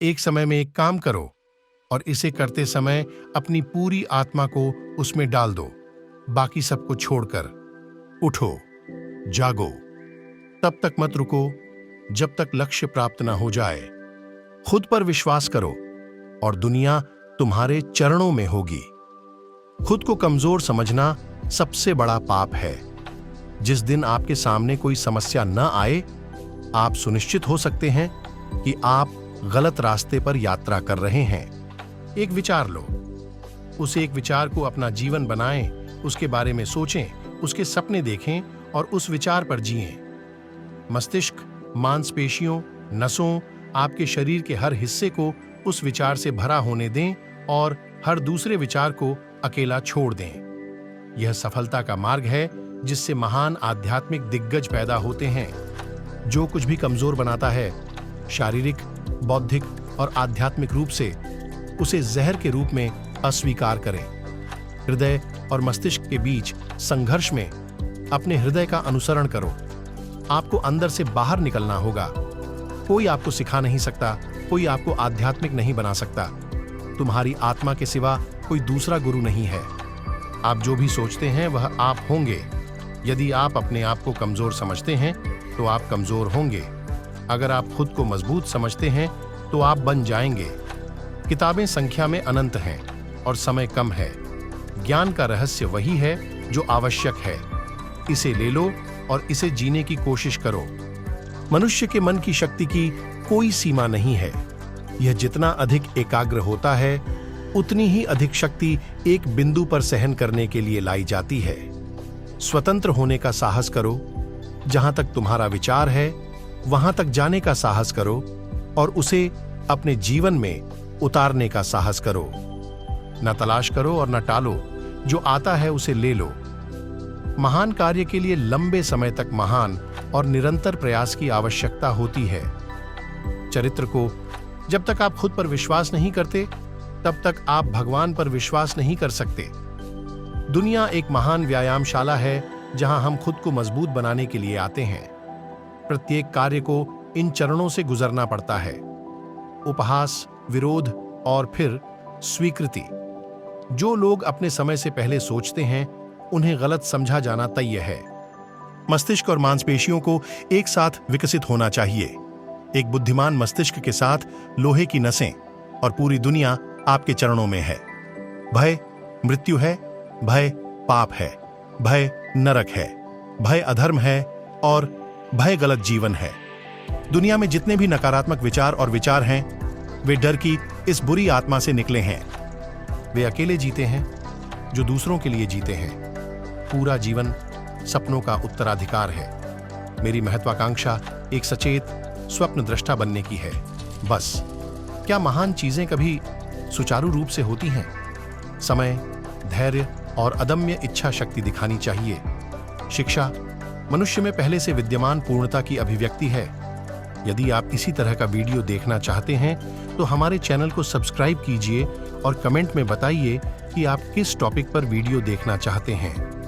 एक समय में एक काम करो और इसे करते समय अपनी पूरी आत्मा को उसमें डाल दो, बाकी सबको छोड़कर। उठो, जागो, तब तक मत रुको जब तक लक्ष्य प्राप्त ना हो जाए। खुद पर विश्वास करो और दुनिया तुम्हारे चरणों में होगी। खुद को कमजोर समझना सबसे बड़ा पाप है। जिस दिन आपके सामने कोई समस्या न आए, आप सुनिश्चित हो सकते हैं कि आप गलत रास्ते पर यात्रा कर रहे हैं। एक विचार लो, उस एक विचार को अपना जीवन बनाएं, उसके बारे में सोचें, उसके सपने देखें और उस विचार पर जिएं। मस्तिष्क, मांसपेशियों, नसों, आपके शरीर के हर हिस्से को उस विचार से भरा होने दें और हर दूसरे विचार को अकेला छोड़ दें। यह सफलता का मार्ग है जिससे महान आध्यात्मिक दिग्गज पैदा होते हैं। जो कुछ भी कमजोर बनाता है, शारीरिक, बौद्धिक और आध्यात्मिक रूप से, उसे जहर के रूप में अस्वीकार करें। हृदय और मस्तिष्क के बीच संघर्ष में अपने हृदय का अनुसरण करो। आपको अंदर से बाहर निकलना होगा। कोई आपको सिखा नहीं सकता, कोई आपको आध्यात्मिक नहीं बना सकता। तुम्हारी आत्मा के सिवा कोई दूसरा गुरु नहीं है। आप जो भी सोचते हैं वह आप होंगे। यदि आप अपने आप को कमजोर समझते हैं तो आप कमजोर होंगे। अगर आप खुद को मजबूत समझते हैं तो आप बन जाएंगे। किताबें संख्या में अनंत हैं और समय कम है। ज्ञान का रहस्य वही है जो आवश्यक है। इसे ले लो और इसे जीने की कोशिश करो। मनुष्य के मन की शक्ति की कोई सीमा नहीं है। यह जितना अधिक एकाग्र होता है, उतनी ही अधिक शक्ति एक बिंदु पर सहन करने के लिए लाई जाती है। स्वतंत्र होने का साहस करो। जहां तक तुम्हारा विचार है, वहां तक जाने का साहस करो और उसे अपने जीवन में उतारने का साहस करो। न तलाश करो और न टालो। जो आता है उसे ले लो। महान कार्य के लिए लंबे समय तक महान और निरंतर प्रयास की आवश्यकता होती है। चरित्र को जब तक आप खुद पर विश्वास नहीं करते, तब तक आप भगवान पर विश्वास नहीं कर सकते। दुनिया एक महान व्यायामशाला है जहां हम खुद को मजबूत बनाने के लिए आते हैं। प्रत्येक कार्य को इन चरणों से गुजरना पड़ता है। उपहास, विरोध और फिर स्वीकृति। जो लोग अपने समय से पहले सोचते हैं, उन्हें गलत समझा जाना तय है। मस्तिष्क और मांसपेशियों को एक साथ विकसित होना चाहिए। एक बुद्धिमान मस्तिष्क के साथ लोहे की नसें और पूरी दुनिया आपके चरणों में है। भय मृत्यु है, भय पाप है, भय नरक है, भय अधर्म है और भय गलत जीवन है। दुनिया में जितने भी नकारात्मक विचार और विचार हैं, वे डर की इस बुरी आत्मा से निकले हैं। वे अकेले जीते हैं जो दूसरों के लिए जीते हैं। पूरा जीवन सपनों का उत्तराधिकार है। मेरी महत्वाकांक्षा एक सचेत स्वप्न दृष्टा बनने की है। बस, क्या महान चीजें कभी सुचारू रूप से होती हैं? समय, धैर्य और अदम्य इच्छा शक्ति दिखानी चाहिए। शिक्षा मनुष्य में पहले से विद्यमान पूर्णता की अभिव्यक्ति है। यदि आप इसी तरह का वीडियो देखना चाहते हैं तो हमारे चैनल को सब्सक्राइब कीजिए और कमेंट में बताइए कि आप किस टॉपिक पर वीडियो देखना चाहते हैं।